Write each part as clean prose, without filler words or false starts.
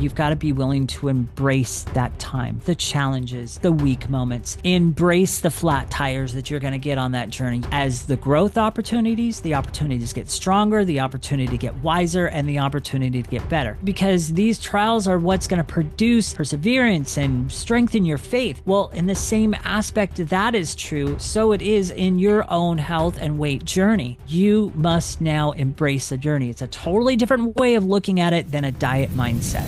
you've got to be willing to embrace that time, the challenges, the weak moments, embrace the flat tires that you're going to get on that journey. As the growth opportunities, the opportunities get stronger, the opportunity to get wiser, and the opportunity to get better. Because these trials are what's going to produce perseverance and strengthen your faith. Well, in the same aspect that is true, so it is in your own health and weight journey. You must now embrace the journey. It's a totally different way of looking at it than a diet mindset.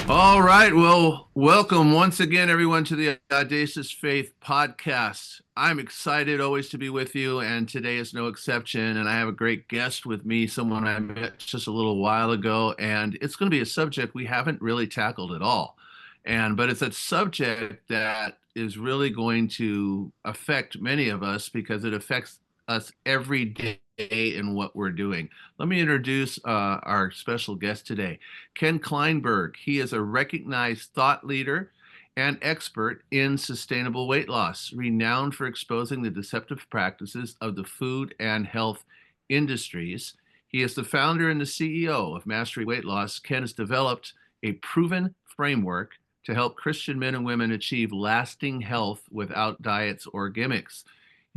All right. Well, welcome once again, everyone, to the Audacious Faith Podcast. I'm excited always to be with you, and today is no exception. And I have a great guest with me, someone I met just a little while ago, and it's going to be a subject we haven't really tackled at all. But it's a subject that is really going to affect many of us because it affects us every day in what we're doing. Let me introduce our special guest today, Ken Kleinberg. He is a recognized thought leader and expert in sustainable weight loss, renowned for exposing the deceptive practices of the food and health industries. He is the founder and the CEO of Mastery Weight Loss. Ken has developed a proven framework to help Christian men and women achieve lasting health without diets or gimmicks.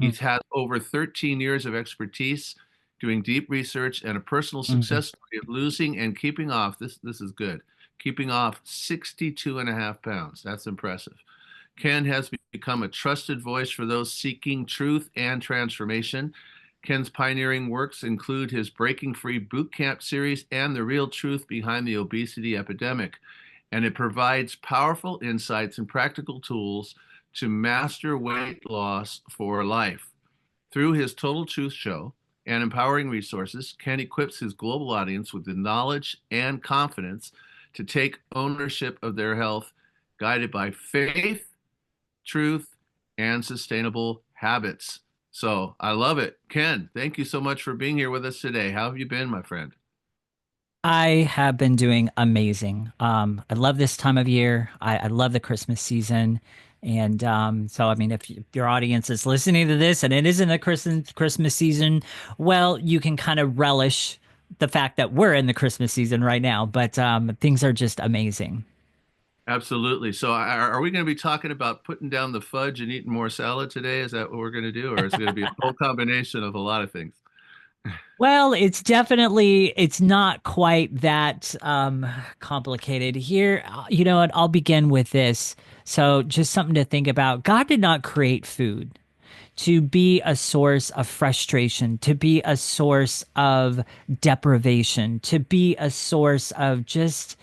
He's had over 13 years of expertise doing deep research and a personal success story of losing and keeping off, this is good, keeping off 62.5 pounds. That's impressive. Ken has become a trusted voice for those seeking truth and transformation. Ken's pioneering works include his Breaking Free Bootcamp series and The Real Truth Behind the Obesity Epidemic. And it provides powerful insights and practical tools to master weight loss for life. Through his Total Truth Show and empowering resources, Ken equips his global audience with the knowledge and confidence to take ownership of their health, guided by faith, truth, and sustainable habits. So I love it. Ken, thank you so much for being here with us today. How have you been, my friend? I have been doing amazing. I love this time of year. I love the Christmas season. And so, I mean, if your audience is listening to this and it isn't a Christmas season, well, you can kind of relish the fact that we're in the Christmas season right now. But things are just amazing. Absolutely. So are we going to be talking about putting down the fudge and eating more salad today? Is that what we're going to do? Or is it going to be a whole combination of a lot of things? Well, it's not quite that complicated here. You know what? I'll begin with this. So just something to think about. God did not create food to be a source of frustration, to be a source of deprivation, to be a source of just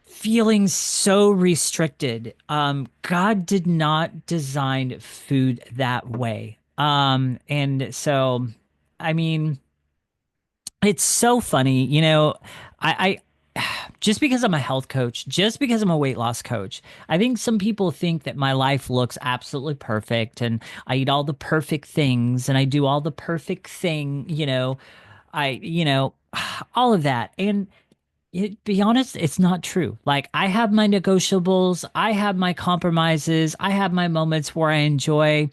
feeling so restricted. God did not design food that way. And so, I mean, it's so funny, I just because I'm a health coach, just because I'm a weight loss coach, I think some people think that my life looks absolutely perfect and I eat all the perfect things and I do all the perfect thing, all of that. And be honest, it's not true. Like I have my negotiables, I have my compromises, I have my moments where I enjoy,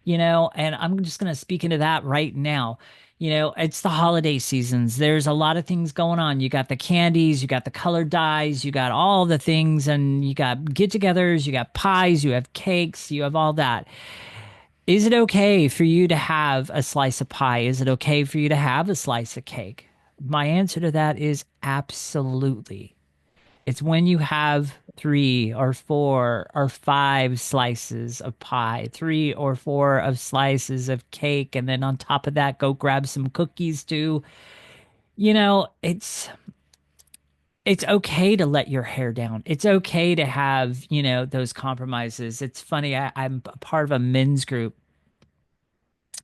and I'm just going to speak into that right now. It's the holiday seasons. There's a lot of things going on. You got the candies, you got the colored dyes, you got all the things, and you got get-togethers, you got pies, you have cakes, you have all that. Is it okay for you to have a slice of pie? Is it okay for you to have a slice of cake? My answer to that is absolutely. It's when you have 3 or 4 or 5 slices of pie, 3 or 4 of slices of cake, and then on top of that, go grab some cookies too. It's okay to let your hair down. It's okay to have, those compromises. It's funny. I'm a part of a men's group.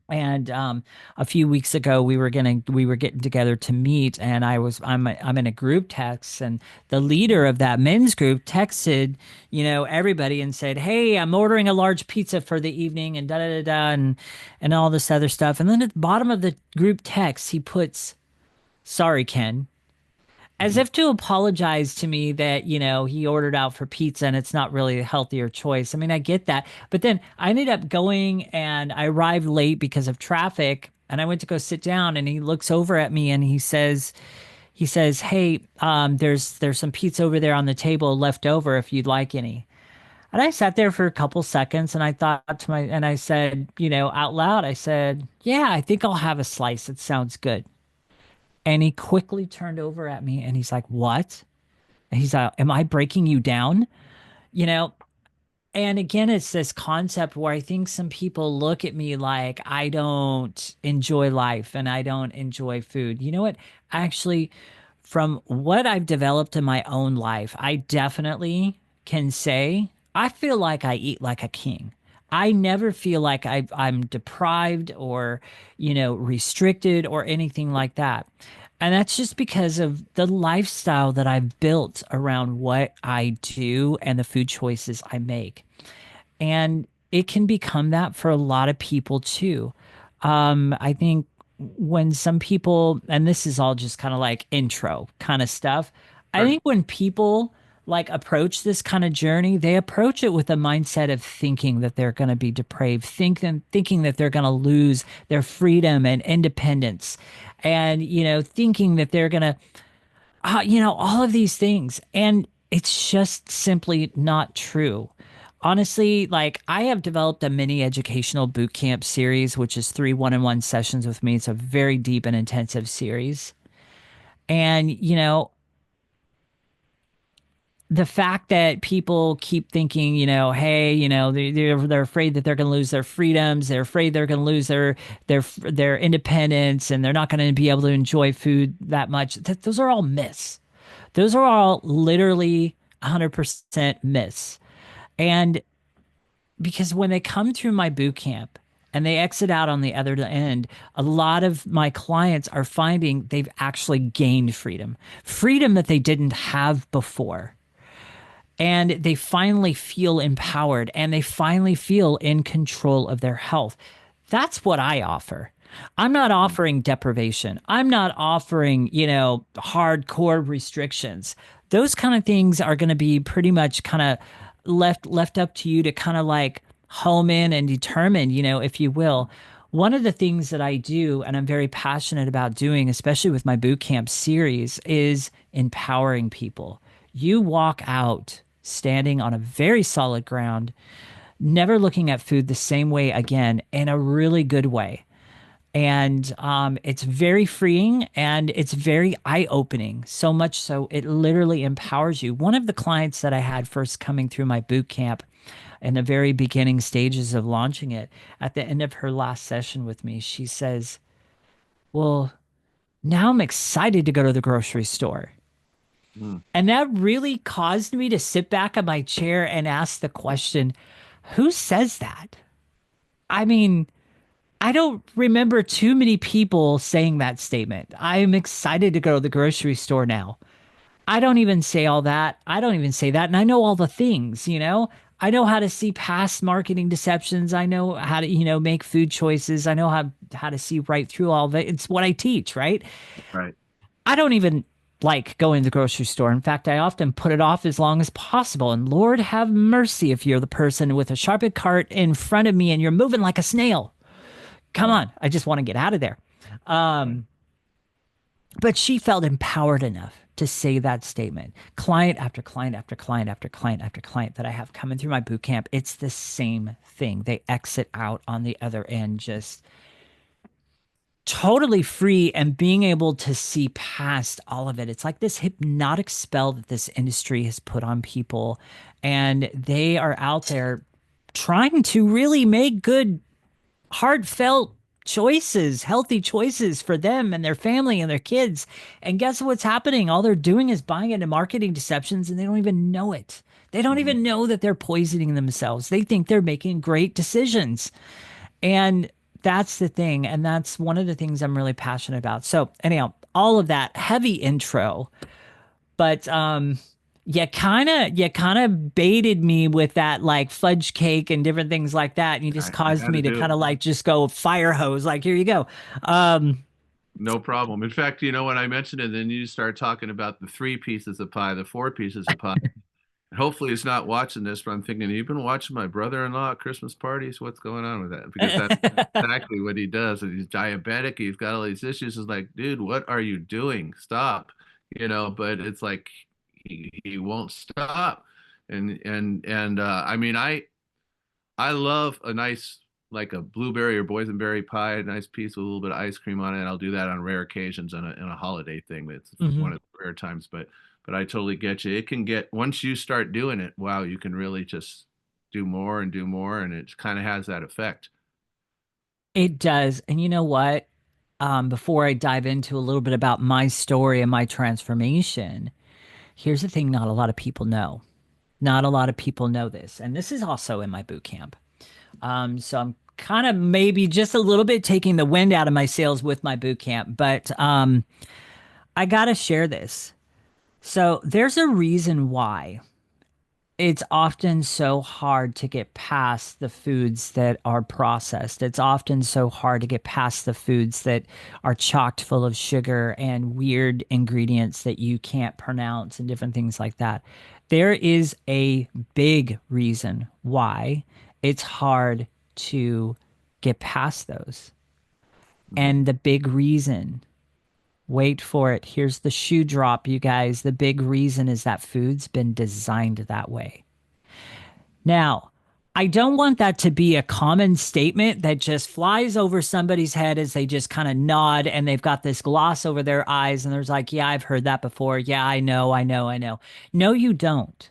And a few weeks ago, we were getting together to meet, and I'm in a group text, and the leader of that men's group texted, everybody and said, "Hey, I'm ordering a large pizza for the evening," and da da da da, and all this other stuff. And then at the bottom of the group text, he puts, "Sorry, Ken." As if to apologize to me that, he ordered out for pizza and it's not really a healthier choice. I mean, I get that. But then I ended up going and I arrived late because of traffic. And I went to go sit down and he looks over at me and he says, He says, "Hey, there's some pizza over there on the table left over if you'd like any." And I sat there for a couple seconds and I thought to and I said, out loud, I said, "Yeah, I think I'll have a slice. It sounds good." And he quickly turned over at me and he's like, "What?" And he's like, "Am I breaking you down?" You know, and again, it's this concept where I think some people look at me like I don't enjoy life and I don't enjoy food. You know what? Actually, from what I've developed in my own life, I definitely can say I feel like I eat like a king. I never feel like I'm deprived or, restricted or anything like that. And that's just because of the lifestyle that I've built around what I do and the food choices I make. And it can become that for a lot of people too. I think when some people, and this is all just kind of like intro kind of stuff, I Right. think when people like approach this kind of journey, they approach it with a mindset of thinking that they're going to be depraved, thinking that they're going to lose their freedom and independence, and thinking that they're going to all of these things. And it's just simply not true. Honestly, like I have developed a mini educational boot camp series, which is 3 one-on-one sessions with me. It's a very deep and intensive series. And, the fact that people keep thinking, hey, they're afraid that they're going to lose their freedoms, they're afraid they're going to lose their independence, and they're not going to be able to enjoy food that much. Those are all myths. Those are all literally 100% myths. And because when they come through my boot camp and they exit out on the other end, a lot of my clients are finding they've actually gained freedom that they didn't have before. And they finally feel empowered and they finally feel in control of their health. That's what I offer. I'm not offering deprivation. I'm not offering, hardcore restrictions. Those kind of things are going to be pretty much kind of left up to you to kind of like home in and determine, if you will. One of the things that I do and I'm very passionate about doing, especially with my boot camp series, is empowering people. You walk out standing on a very solid ground, never looking at food the same way again in a really good way. And it's very freeing and it's very eye opening. So much so, it literally empowers you. One of the clients that I had first coming through my boot camp in the very beginning stages of launching it, at the end of her last session with me, she says, "Well, now I'm excited to go to the grocery store." Mm. And that really caused me to sit back in my chair and ask the question, who says that? I mean, I don't remember too many people saying that statement. I'm excited to go to the grocery store now. I don't even say all that. I don't even say that. And I know all the things, I know how to see past marketing deceptions. I know how to, make food choices. I know how to see right through all of it. It's what I teach, right? Right. I don't even like going to the grocery store. In fact, I often put it off as long as possible. And Lord have mercy if you're the person with a sharpened cart in front of me and you're moving like a snail. Come Right. on. I just want to get out of there. Right. But she felt empowered enough to say that statement. Client after client after client after client after client that I have coming through my boot camp, it's the same thing. They exit out on the other end just totally free and being able to see past all of it. It's like this hypnotic spell that this industry has put on people, and they are out there trying to really make good, heartfelt choices, healthy choices for them and their family and their kids. And guess what's happening? All they're doing is buying into marketing deceptions and they don't even know it. They don't Mhm. even know that they're poisoning themselves. They think they're making great decisions. And that's the thing. And that's one of the things I'm really passionate about. So, anyhow, all of that heavy intro, but you kind of baited me with that like fudge cake and different things like that. And you just I caused had to me to do kind it. of like just go fire hose, like, here you go. Um, No problem. In fact, when I mentioned it, then you start talking about the three pieces of pie, the four pieces of pie. Hopefully he's not watching this, but I'm thinking, you've been watching my brother-in-law at Christmas parties? What's going on with that? Because that's exactly what he does. And he's diabetic. He's got all these issues. It's like, dude, what are you doing? Stop. but it's like he won't stop. And I mean, I love a nice, like a blueberry or boysenberry pie, a nice piece with a little bit of ice cream on it. I'll do that on rare occasions on a holiday thing. That's Hmm. one of the rare times, but I totally get you. It can get, once you start doing it, wow, you can really just do more, and it kind of has that effect. It does. And you know what? Before I dive into a little bit about my story and my transformation, here's the thing not a lot of people know. Not a lot of people know this. And this is also in my boot camp. So I'm kind of maybe just a little bit taking the wind out of my sails with my boot camp, but I got to share this. So there's a reason why it's often so hard to get past the foods that are processed. It's often so hard to get past the foods that are chocked full of sugar and weird ingredients that you can't pronounce and different things like that. There is a big reason why it's hard to get past those. Mhm. And the big reason, wait for it. Here's the shoe drop, you guys. The big reason is that food's been designed that way. Now, I don't want that to be a common statement that just flies over somebody's head as they just kind of nod and they've got this gloss over their eyes and there's like, yeah, I've heard that before. Yeah, I know, I know, I know. No, you don't.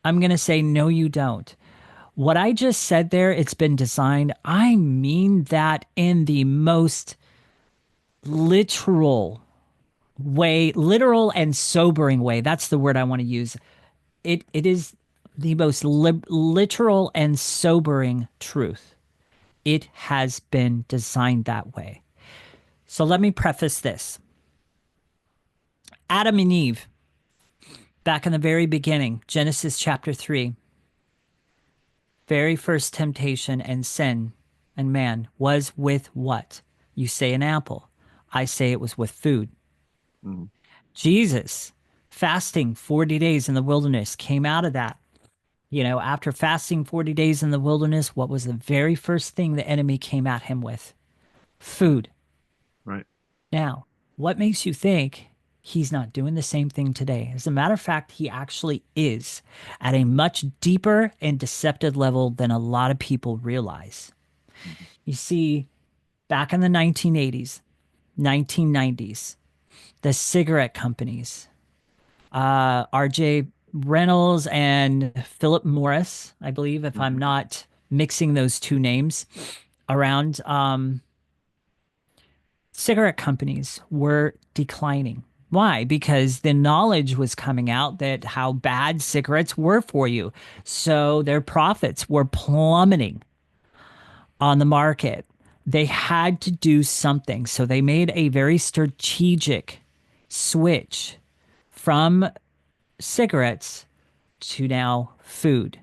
I'm going to say, no, you don't. What I just said there, it's been designed. I mean that in the most literal way, literal and sobering way. That's the word I want to use. It is the most literal and sobering truth. It has been designed that way. So let me preface this. Adam and Eve, back in the very beginning, Genesis chapter 3, very first temptation and sin and man was with what? You say an apple. I say it was with food. Mhm. Jesus, fasting 40 days in the wilderness, came out of that. After fasting 40 days in the wilderness, what was the very first thing the enemy came at him with? Food. Right. Now, what makes you think he's not doing the same thing today? As a matter of fact, he actually is at a much deeper and deceptive level than a lot of people realize. Mhm. You see, back in the 1980s, 1990s, the cigarette companies, RJ Reynolds and Philip Morris, I believe, if I'm Mhm. not mixing those two names around, cigarette companies were declining. Why? Because the knowledge was coming out that how bad cigarettes were for you. So their profits were plummeting on the market. They had to do something. So they made a very strategic switch from cigarettes to now food.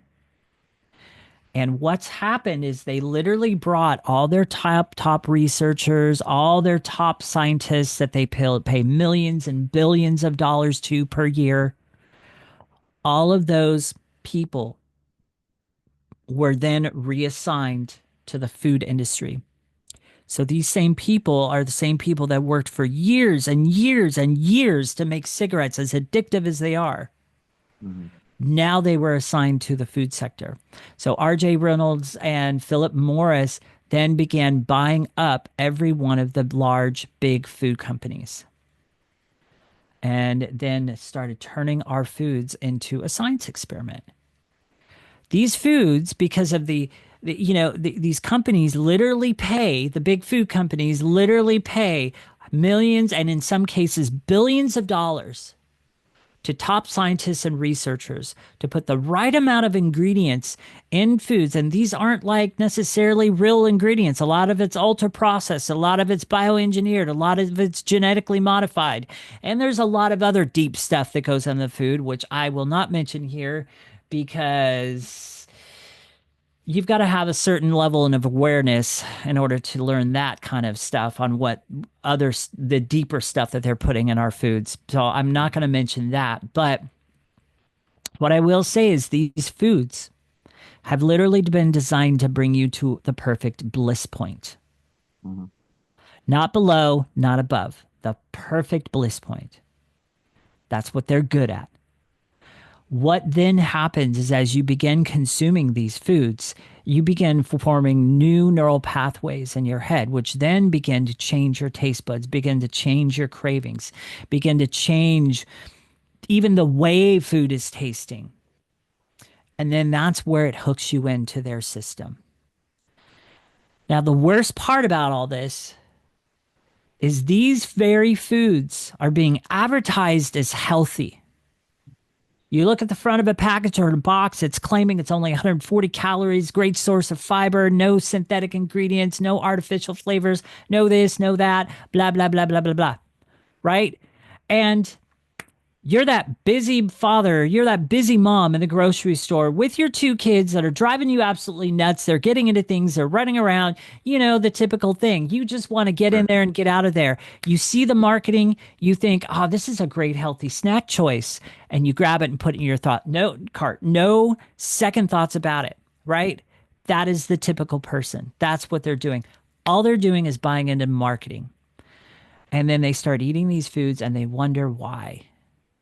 And what's happened is they literally brought all their top researchers, all their top scientists that they pay millions and billions of dollars to per year. All of those people were then reassigned to the food industry. So these same people are the same people that worked for years and years and years to make cigarettes as addictive as they are. Mhm. Now they were assigned to the food sector. So RJ Reynolds and Philip Morris then began buying up every one of the large, big food companies and then started turning our foods into a science experiment. These foods, because of these companies literally pay, the big food companies literally pay millions and in some cases billions of dollars to top scientists and researchers to put the right amount of ingredients in foods. And these aren't like necessarily real ingredients. A lot of it's ultra processed, a lot of it's bioengineered, a lot of it's genetically modified. And there's a lot of other deep stuff that goes in the food, which I will not mention here because you've got to have a certain level of awareness in order to learn that kind of stuff on what the deeper stuff that they're putting in our foods. So I'm not going to mention that. But what I will say is these foods have literally been designed to bring you to the perfect bliss point. Mhm. Not below, not above, the perfect bliss point. That's what they're good at. What then happens is as you begin consuming these foods, you begin forming new neural pathways in your head, which then begin to change your taste buds, begin to change your cravings, begin to change even the way food is tasting. And then that's where it hooks you into their system. Now, the worst part about all this is these very foods are being advertised as healthy. You look at the front of a package or a box, it's claiming it's only 140 calories, great source of fiber, no synthetic ingredients, no artificial flavors, no this, no that, blah, blah, blah, blah, blah, blah. Right? And you're that busy father, you're that busy mom in the grocery store with your two kids that are driving you absolutely nuts. They're getting into things, they're running around, the typical thing. You just want to get in Right. there and get out of there. You see the marketing, you think, oh, this is a great healthy snack choice. And you grab it and put it in your cart. No second thoughts about it, right? That is the typical person. That's what they're doing. All they're doing is buying into marketing. And then they start eating these foods and they wonder why.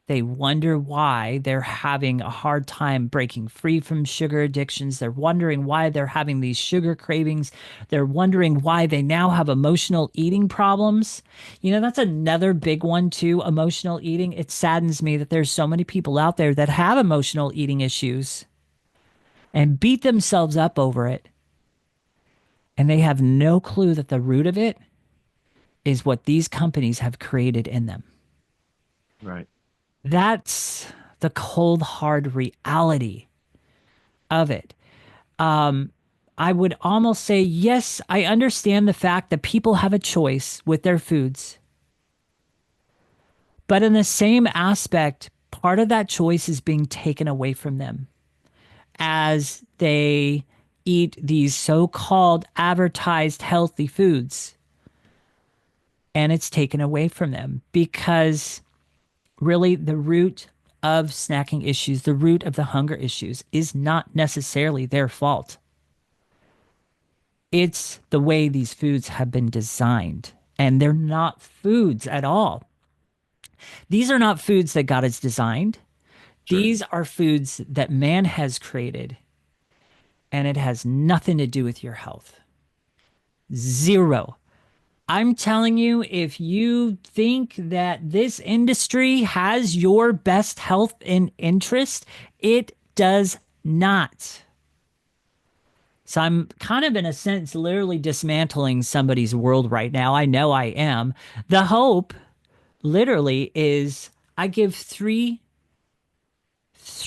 They wonder why they're having a hard time breaking free from sugar addictions. They're wondering why they're having these sugar cravings. They're wondering why they now have emotional eating problems. That's another big one too, emotional eating. It saddens me that there's so many people out there that have emotional eating issues and beat themselves up over it. And they have no clue that the root of it is what these companies have created in them. Right. That's the cold, hard reality of it. I would almost say, yes, I understand the fact that people have a choice with their foods. But in the same aspect, part of that choice is being taken away from them as they eat these so called advertised healthy foods. And it's taken away from them because really the root of snacking issues, the root of the hunger issues is not necessarily their fault. It's the way these foods have been designed, and they're not foods at all. These are not foods that God has designed. Sure. These are foods that man has created, and it has nothing to do with your health. Zero. I'm telling you, if you think that this industry has your best health in interest, it does not. So I'm kind of, in a sense, literally dismantling somebody's world right now. I know I am. The hope, literally, is I give three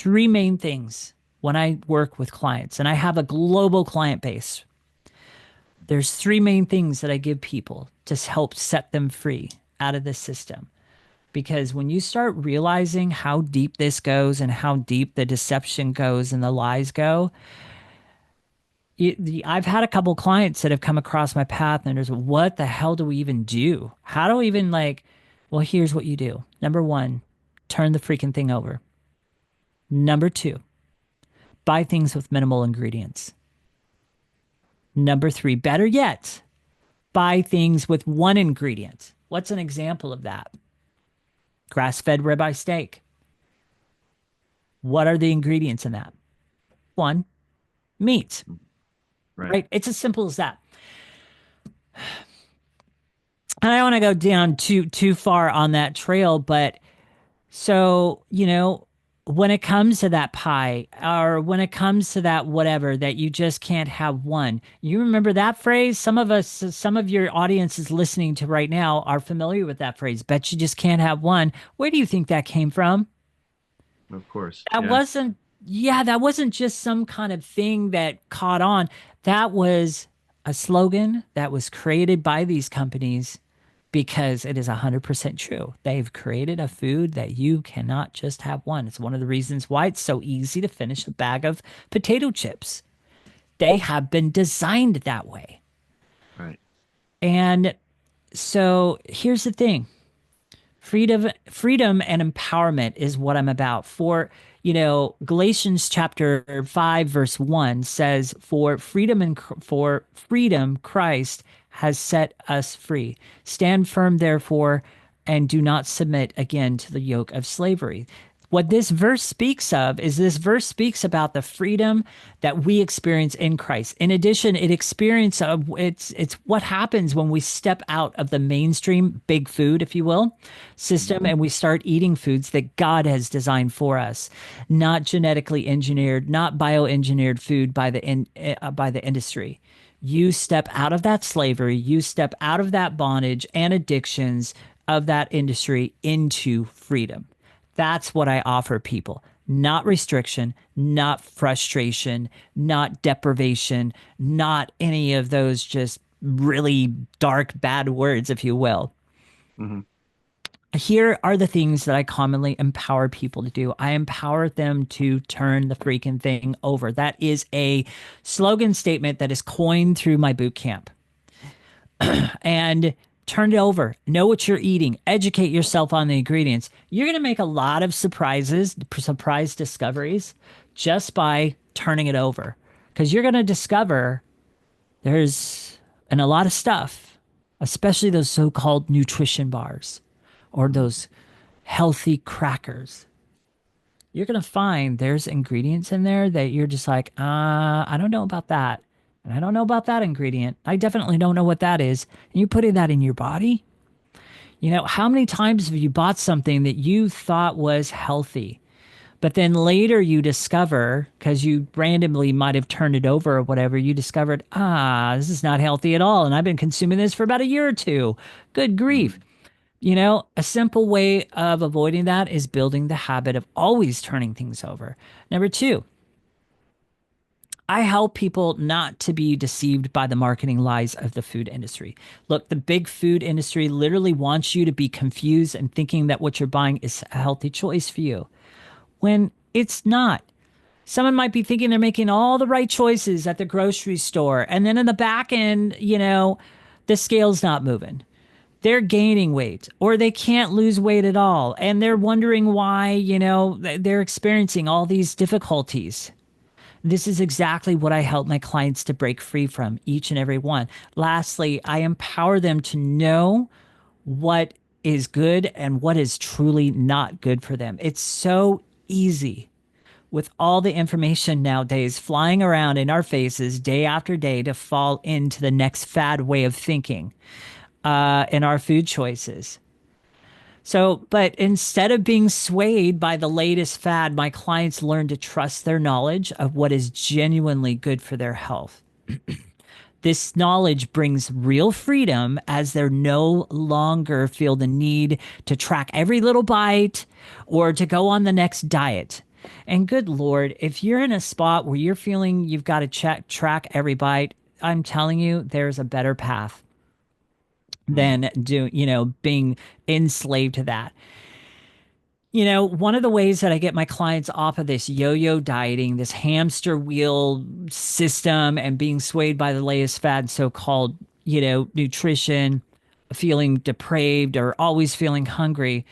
main things when I work with clients, and I have a global client base. There's three main things that I give people to help set them free out of the system. Because when you start realizing how deep this goes and how deep the deception goes and the lies go, I've had a couple clients that have come across my path and there's, what the hell do we even do? How do we even well, here's what you do. Number one, turn the freaking thing over. Number two, buy things with minimal ingredients. Number three, better yet, buy things with one ingredient. What's an example of that? Grass-fed ribeye steak. What are the ingredients in that? One, meat. Right. Right? It's as simple as that. And I don't want to go down too far on that trail, but so, when it comes to that pie or when it comes to that whatever that you just can't have one, you remember that phrase? Some of your audience is listening to right now are familiar with that phrase. Bet you just can't have one. Where do you think that came from? Of course. That Yeah. wasn't, yeah, that wasn't just some kind of thing that caught on. That was a slogan that was created by these companies because it is 100% true. They've created a food that you cannot just have one. It's one of the reasons why it's so easy to finish a bag of potato chips. They have been designed that way. Right. And so here's the thing. Freedom and empowerment is what I'm about. Galatians chapter 5 verse 1 says, for freedom Christ has set us free. Stand firm, therefore, and do not submit again to the yoke of slavery. What this verse speaks of is this verse speaks about the freedom that we experience in Christ. In addition, it's what happens when we step out of the mainstream big food, if you will, system, and we start eating foods that God has designed for us, not genetically engineered, not bioengineered food by the industry. You step out of that slavery, you step out of that bondage and addictions of that industry into freedom. That's what I offer people. Not restriction, not frustration, not deprivation, not any of those just really dark, bad words, if you will. Hmm. Here are the things that I commonly empower people to do. I empower them to turn the freaking thing over. That is a slogan statement that is coined through my boot camp. And turn it over. Know what you're eating. Educate yourself on the ingredients. You're going to make a lot of surprise discoveries just by turning it over. Because you're going to discover there's and a lot of stuff, especially those so-called nutrition bars or those healthy crackers. You're going to find there's ingredients in there that you're just like, I don't know about that. And I don't know about that ingredient. I definitely don't know what that is. And you putting that in your body? How many times have you bought something that you thought was healthy, but then later you discover, because you randomly might have turned it over or whatever, you discovered, this is not healthy at all. And I've been consuming this for about a year or two. Good grief. Hmm. A simple way of avoiding that is building the habit of always turning things over. Number two, I help people not to be deceived by the marketing lies of the food industry. Look, the big food industry literally wants you to be confused and thinking that what you're buying is a healthy choice for you when it's not. Someone might be thinking they're making all the right choices at the grocery store, and then in the back end, the scale's not moving. They're gaining weight or they can't lose weight at all. And they're wondering why, they're experiencing all these difficulties. This is exactly what I help my clients to break free from, each and every one. Lastly, I empower them to know what is good and what is truly not good for them. It's so easy with all the information nowadays flying around in our faces day after day to fall into the next fad way of thinking in our food choices. So, but instead of being swayed by the latest fad, my clients learn to trust their knowledge of what is genuinely good for their health. This knowledge brings real freedom as they no longer feel the need to track every little bite or to go on the next diet. And good Lord, if you're in a spot where you're feeling you've got to track every bite, I'm telling you, there's a better path than being enslaved to that. One of the ways that I get my clients off of this yo-yo dieting, this hamster wheel system, and being swayed by the latest fad, so-called, nutrition, feeling depraved or always feeling hungry,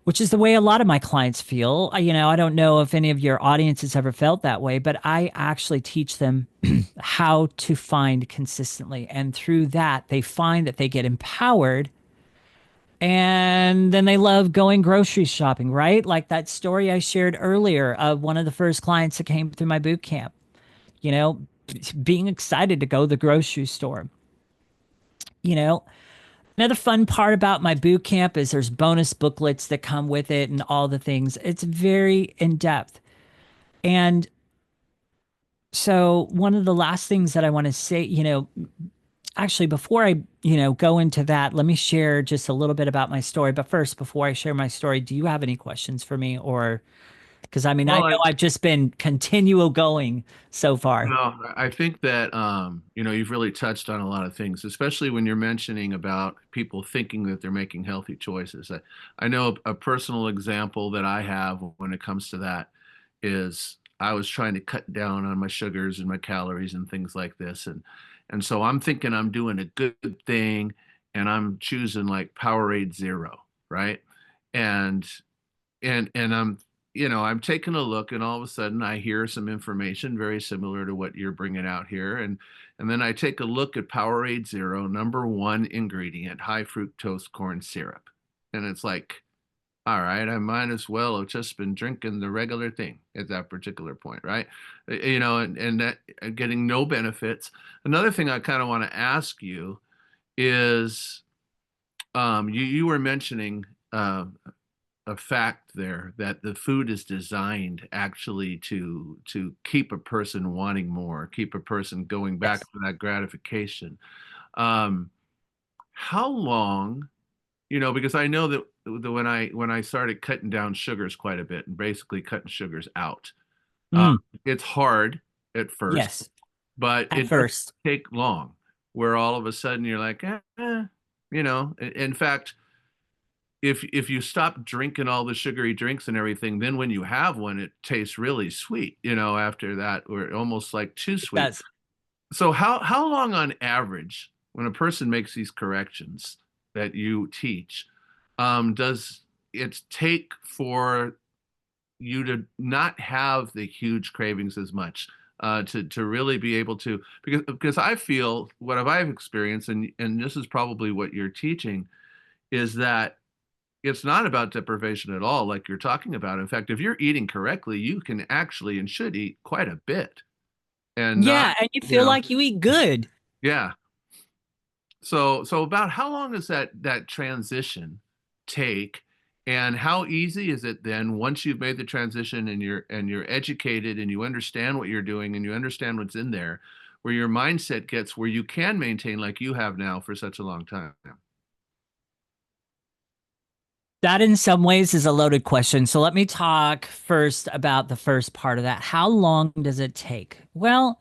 which is the way a lot of my clients feel. I don't know if any of your audience has ever felt that way, but I actually teach them how to find consistently. And through that, they find that they get empowered and then they love going grocery shopping, right? Like that story I shared earlier of one of the first clients that came through my boot camp, you know, being excited to go to the grocery store. You know, Another fun part about my boot camp is there's bonus booklets that come with it and all the things. It's very in depth. And so one of the last things that I want to say, actually before I, go into that, let me share just a little bit about my story. But first, before I share my story, do you have any questions for me or because I mean, I Well, know I've just been continual going so far. no, I think that you've really touched on a lot of things, especially when you're mentioning about people thinking that they're making healthy choices. I know a personal example that I have when it comes to that is I was trying to cut down on my sugars and my calories and things like this, and so I'm thinking I'm doing a good thing, and I'm choosing like Powerade Zero, right? And and I'm taking a look, and all of a sudden I hear some information very similar to what you're bringing out here, and then I take a look at Powerade Zero, number one ingredient, high fructose corn syrup. And it's like, all right, I might as well have just been drinking the regular thing at that particular point, right? And that getting no benefits. Another thing I kind of want to ask you is, you were mentioning a fact there that the food is designed actually to keep a person wanting more, keep a person going back Yes. for that gratification. Um, how long, because I know that when I started cutting down sugars quite a bit and basically cutting sugars out, uh, Mm, it's hard at first, yes. but At it doesn't first. take long where all of a sudden you're like, In fact, if you stop drinking all the sugary drinks and everything, then when you have one, it tastes really sweet, after that, or almost like too It sweet. does. So how long on average, when a person makes these corrections that you teach, does it take for you to not have the huge cravings as much, to really be able to, because I feel what have I've experienced, and this is probably what you're teaching, is that it's not about deprivation at all, like you're talking about. In fact, if you're eating correctly, you can actually and should eat quite a bit and not, Yeah, and you you feel know, like you eat good. yeah. So about how long does that transition take, and how easy is it then once you've made the transition and you're educated and you understand what you're doing and you understand what's in there, where your mindset gets where you can maintain like you have now for such a long time? That in some ways is a loaded question. So let me talk first about the first part of that. How long does it take? Well,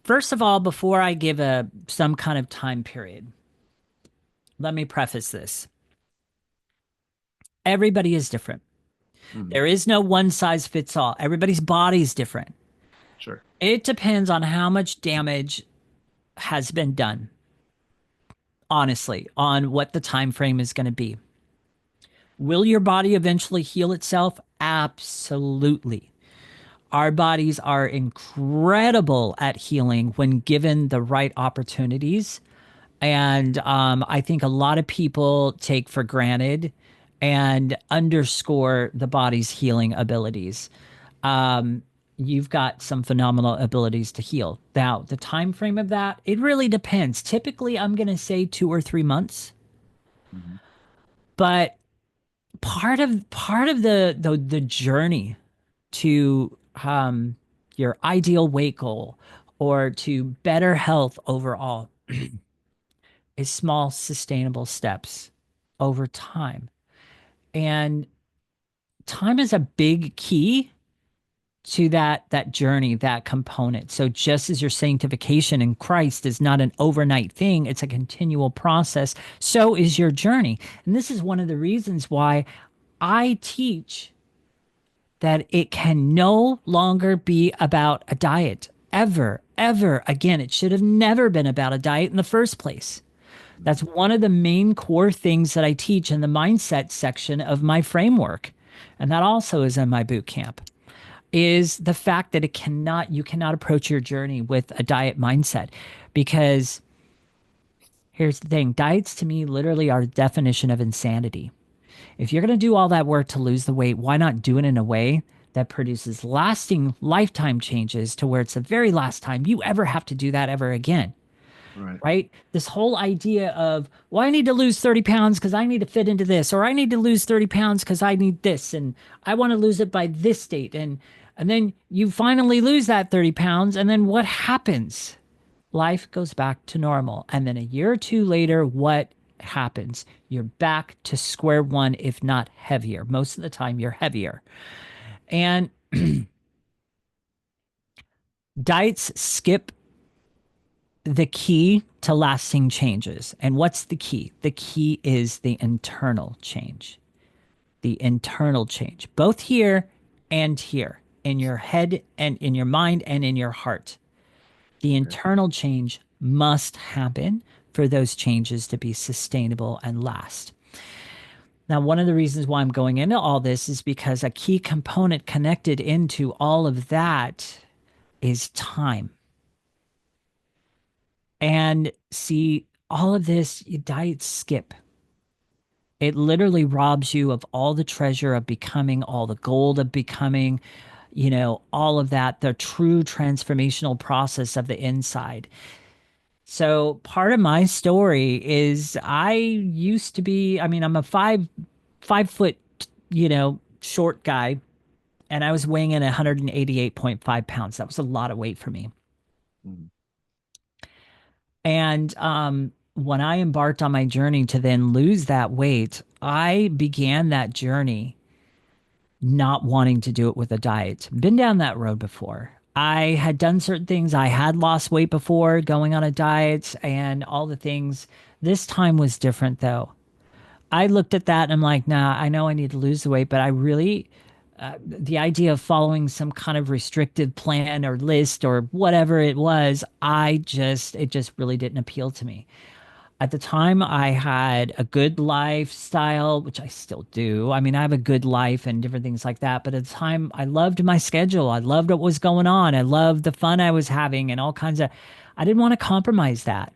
first of all, before I give a some kind of time period, let me preface this. Everybody is different. Mhm. There is no one size fits all. Everybody's body is different. Sure. It depends on how much damage has been done, honestly, on what the time frame is going to be. Will your body eventually heal itself? Absolutely. Our bodies are incredible at healing when given the right opportunities. And I think a lot of people take for granted and underscore the body's healing abilities. Um, you've got some phenomenal abilities to heal. Now, the time frame of that, it really depends. Typically, I'm going to say 2 or 3 months, Mhm. but part of the journey to your ideal weight goal or to better health overall is small, sustainable steps over time. And time is a big key to that journey, that component. So just as your sanctification in Christ is not an overnight thing, it's a continual process, so is your journey. And this is one of the reasons why I teach that it can no longer be about a diet ever, ever again. It should have never been about a diet in the first place. That's Mhm. one of the main core things that I teach in the mindset section of my framework. And that also is in my boot camp is the fact that you cannot approach your journey with a diet mindset because here's the thing. Diets to me literally are the definition of insanity. If you're going to do all that work to lose the weight, why not do it in a way that produces lasting lifetime changes to where it's the very last time you ever have to do that ever again? Right. Right? This whole idea of, well, I need to lose 30 pounds because I need to fit into this, or I need to lose 30 pounds because I need this, and I want to lose it by this date. And then you finally lose that 30 pounds, and then what happens? Life goes back to normal. And then a year or two later, what happens? You're back to square one, if not heavier. Most of the time, you're heavier. And diets skip the key to lasting changes. And what's the key? The key is the internal change. The internal change, both here and here, in your head and in your mind and in your heart. The Okay. internal change must happen for those changes to be sustainable and last. Now, one of the reasons why I'm going into all this is because a key component connected into all of that is time. And see, all of this, you diet skip. It literally robs you of all the treasure of becoming, all the gold of becoming, all of that, the true transformational process of the inside. So part of my story is I used to be, I mean, I'm a 5 foot, short guy, and I was weighing in 188.5 pounds. That was a lot of weight for me. Mhm. And when I embarked on my journey to then lose that weight, I began that journey not wanting to do it with a diet. Been down that road before. I had done certain things. I had lost weight before going on a diet and all the things. This time was different though. I looked at that and I'm like, nah, I know I need to lose the weight, but I really, the idea of following some kind of restrictive plan or list or whatever it was, it just really didn't appeal to me. At the time, I had a good lifestyle, which I still do. I mean, I have a good life and different things like that. But at the time, I loved my schedule. I loved what was going on. I loved the fun I was having and all kinds of, I didn't want to compromise that.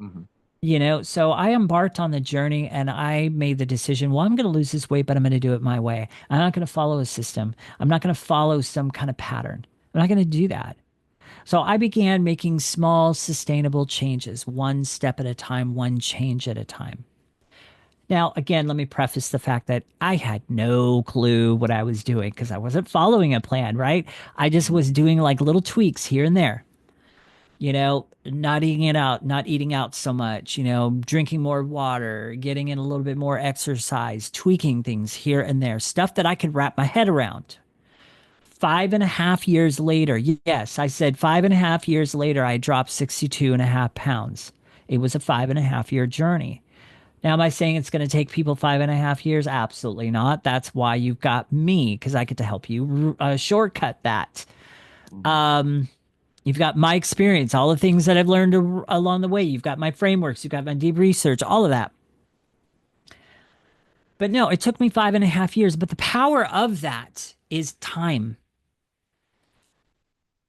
Mhm. So I embarked on the journey and I made the decision, well, I'm going to lose this weight, but I'm going to do it my way. I'm not going to follow a system. I'm not going to follow some kind of pattern. I'm not going to do that. So I began making small, sustainable changes, one step at a time, one change at a time. Now, again, let me preface the fact that I had no clue what I was doing because I wasn't following a plan, right? I just was Mhm. doing like little tweaks here and there, not eating it out, not eating out so much, drinking more water, getting in a little bit more exercise, tweaking things here and there, stuff that I could wrap my head around. 5.5 years later, yes, I said 5.5 years later, I dropped 62.5 pounds. It was a 5.5 year journey. Now, am I saying it's going to take people 5.5 years? Absolutely not. That's why you've got me, because I get to help you shortcut that. Mhm. You've got my experience, all the things that I've learned along the way. You've got my frameworks, you've got my deep research, all of that. But no, it took me 5.5 years. But the power of that is time.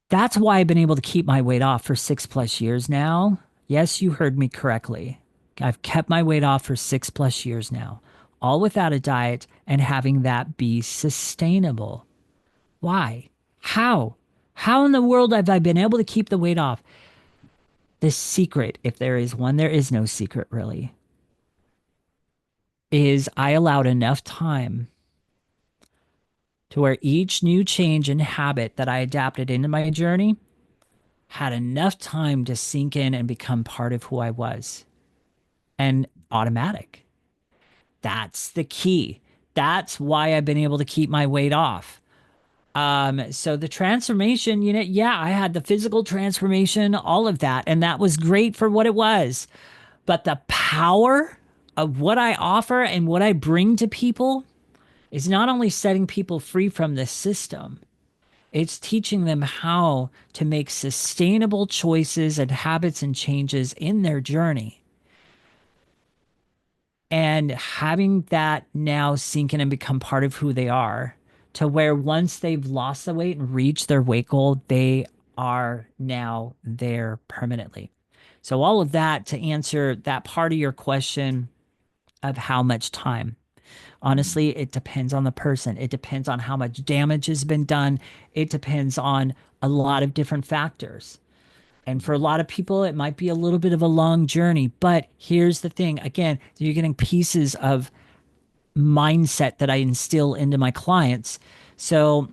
That's why I've been able to keep my weight off for 6+ years now. Yes, you heard me correctly. I've kept my weight off for 6+ years now, all without a diet and having that be sustainable. Why? How? How in the world have I been able to keep the weight off? The secret, if there is one, there is no secret really, is I allowed enough time to where each new change and habit that I adapted into my journey had enough time to sink in and become part of who I was and automatic. That's the key. That's why I've been able to keep my weight off. So the transformation, yeah, I had the physical transformation, all of that, and that was great for what it was. But the power of what I offer and what I bring to people is not only setting people free from this system, it's teaching them how to make sustainable choices and habits and changes in their journey. And having that now sink in and become part of who they are, to where once they've lost the weight and reached their weight goal, they are now there permanently. So, all of that to answer that part of your question of how much time. Mhm. Honestly, it depends on the person. It depends on how much damage has been done. It depends on a lot of different factors. And for a Mhm. lot of people, it might be a little bit of a long journey. But here's the thing again, you're getting pieces of mindset that I instill into my clients. So,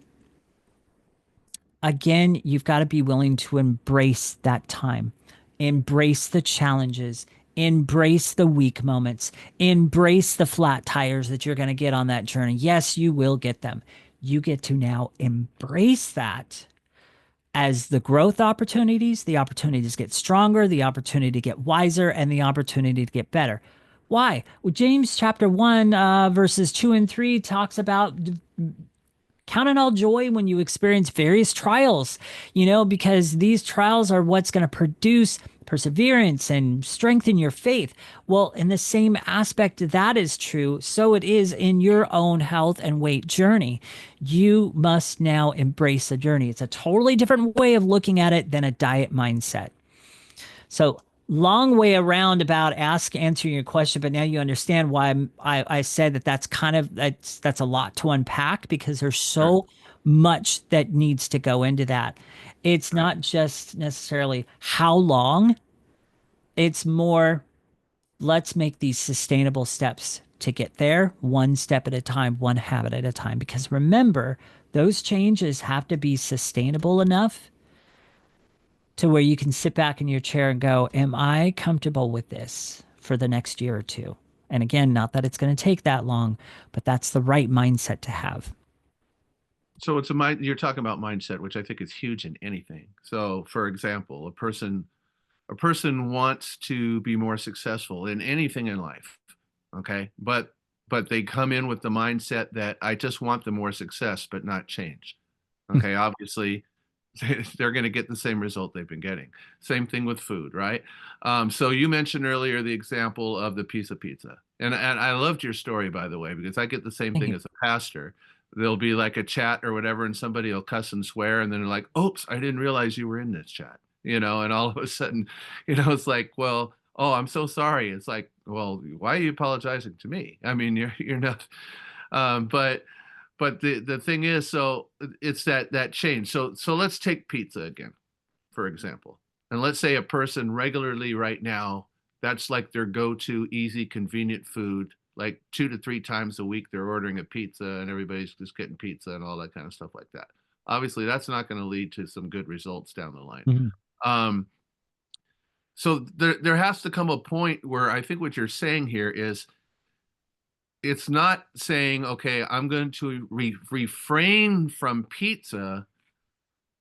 again, you've got to be willing to embrace that time, embrace the challenges, embrace the weak moments, embrace the flat tires that you're going to get on that journey. Yes, you will get them. You get to now embrace that as the growth opportunities, the opportunities get stronger, the opportunity to get wiser, and the opportunity to get better. Why? Well, James chapter 1, verses 2 and 3 talks about count it all joy when you experience various trials, because these trials are what's going to produce perseverance and strengthen your faith. Well, in the same aspect that is true, so it is in your own health and weight journey. You must now embrace the journey. It's a totally different way of looking at it than a diet mindset. So long way around about answering your question, but now you understand why I said that that's kind of that's a lot to unpack because there's Sure. so much that needs to go into that. It's Right. not just necessarily how long, it's more let's make these sustainable steps to get there, one step at a time, one habit at a time. Because remember, those changes have to be sustainable enough to where you can sit back in your chair and go, am I comfortable with this for the next year or two? And again, not that it's going to take that long, but that's the right mindset to have. So it's a mind, you're talking about mindset, which I think is huge in anything. So for example, a person wants to be more successful in anything in life. Okay. But they come in with the mindset that I just want the more success, but not change. Okay. Obviously, they're going to get the same result they've been getting. Same thing with food, right? So you mentioned earlier the example of the piece of pizza, and I loved your story, by the way, because I get the same Thank thing you. as a pastor. There'll be like a chat or whatever, and somebody will cuss and swear, and then they're like, "Oops, I didn't realize you were in this chat," and all of a sudden, it's like, well, oh, I'm so sorry. It's like, well, why are you apologizing to me? I mean, you're not, but the thing is, so it's that change. So let's take pizza again, for example. And let's say a person regularly right now, that's like their go-to easy, convenient food. Like 2 to 3 times a week, they're ordering a pizza and everybody's just getting pizza and all that kind of stuff like that. Obviously, that's not going to lead to some good results down the line. Mhm. Um, so there has to come a point where I think what you're saying here is it's not saying, okay, I'm going to refrain from pizza,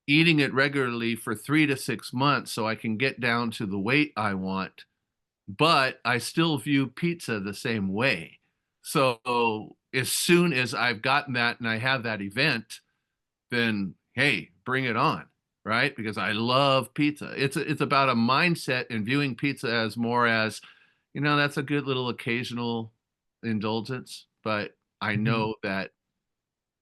eating it regularly for 3 to 6 months so I can get down to the weight I want, but I still view pizza the same way. So as soon as I've gotten that and I have that event, then hey, bring it on, right? Because I love pizza. It's about a mindset and viewing pizza as more as, that's a good little occasional indulgence, but I Mhm. know that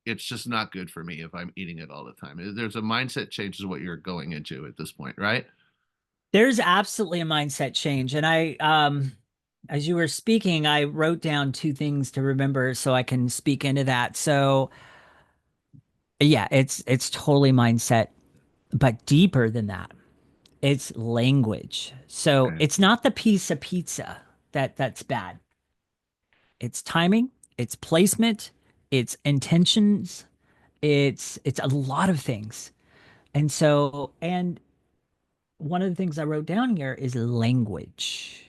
it's just not good for me if I'm eating it all the time. There's a mindset change is what you're going into at this point, right? There's absolutely a mindset change. And as you were speaking, I wrote down two things to remember so I can speak into that. So yeah, it's totally mindset, but deeper than that. It's language. So Okay. it's not the piece of pizza that's bad. It's timing, it's placement, it's intentions, it's a lot of things. And one of the things I wrote down here is language.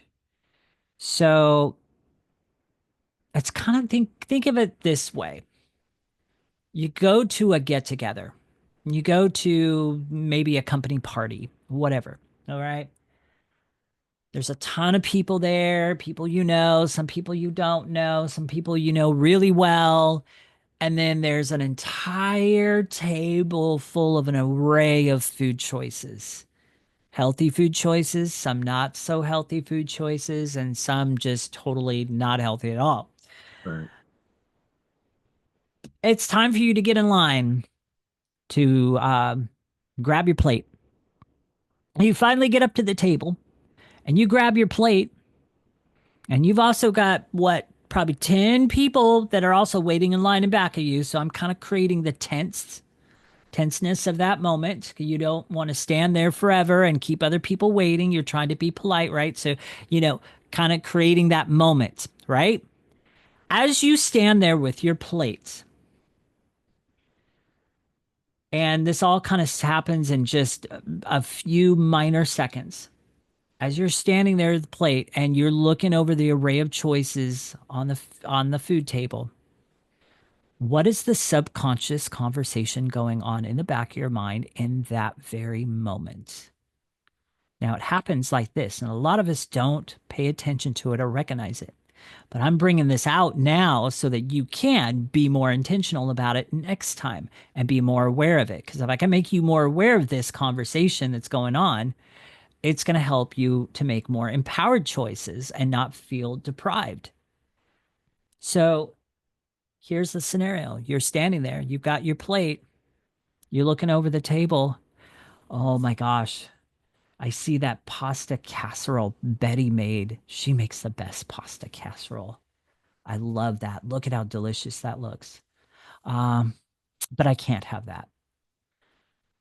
So it's kind of think of it this way. You go to a get together. You go to maybe a company party, whatever. All right. There's a ton of people there, people you know, some people you don't know, some people you know really well. And then there's an entire table full of an array of food choices. Healthy food choices, some not so healthy food choices, and some just totally not healthy at all. Right. It's time for you to get in line to grab your plate. You finally get up to the table and you grab your plate, and you've also got what, probably 10 people that are also waiting in line in back of you. So I'm kind of creating the tenseness of that moment. You don't want to stand there forever and keep other people waiting. You're trying to be polite, right? So, kind of creating that moment, right? As you stand there with your plates, and this all kind of happens in just a few minor seconds. As you're standing there at the plate and you're looking over the array of choices on the food table, what is the subconscious conversation going on in the back of your mind in that very moment? Now, it happens like this, and a lot of us don't pay attention to it or recognize it. But I'm bringing this out now so that you can be more intentional about it next time and be more aware of it. Because if I can make you more aware of this conversation that's going on, it's going to help you to make more empowered choices and not feel deprived. So here's the scenario: you're standing there, you've got your plate, you're looking over the table. Oh my gosh, I see that pasta casserole Betty made. She makes the best pasta casserole. I love that. Look at how delicious that looks. Um, but I can't have that.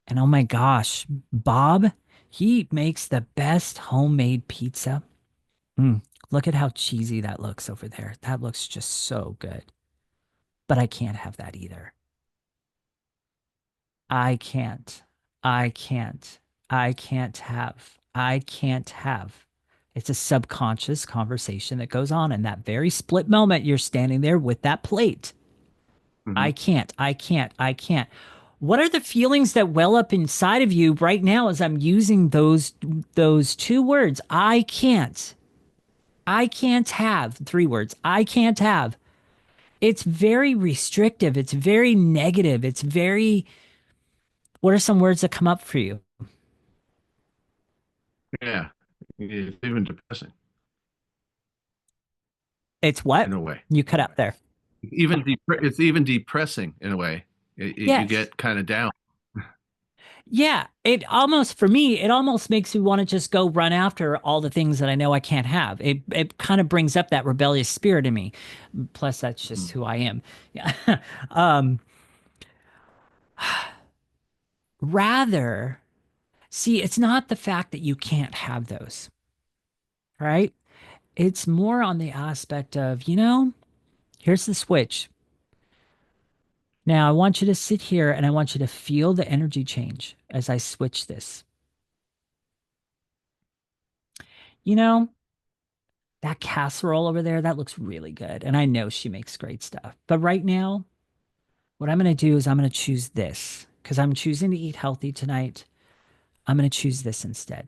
And oh my gosh, Bob, he makes the best homemade pizza. Mm, look at how cheesy that looks over there. That looks just so good. But I can't have that either. I can't. I can't. I can't have. I can't have. It's a subconscious conversation that goes on in that very split moment you're standing there with that plate. Hmm. I can't. I can't. I can't. What are the feelings that well up inside of you right now as I'm using those two words? I can't. I can't have three words. I can't have. It's very restrictive. It's very negative. It's very, what are some words that come up for you? Yeah, it's even depressing It's what? in a way. You cut out there. It's even depressing in a way. You Yes. get kind of down. Yeah. It almost, for me, it almost makes me want to just go run after all the things that I know I can't have. It kind of brings up that rebellious spirit in me. Plus, that's just Mhm. who I am. Yeah. um, rather, see, it's not the fact that you can't have those, right? It's more on the aspect of, here's the switch. Now, I want you to sit here and I want you to feel the energy change as I switch this. You know, that casserole over there, that looks really good. And I know she makes great stuff. But right now, what I'm going to do is I'm going to choose this because I'm choosing to eat healthy tonight. I'm going to choose this instead.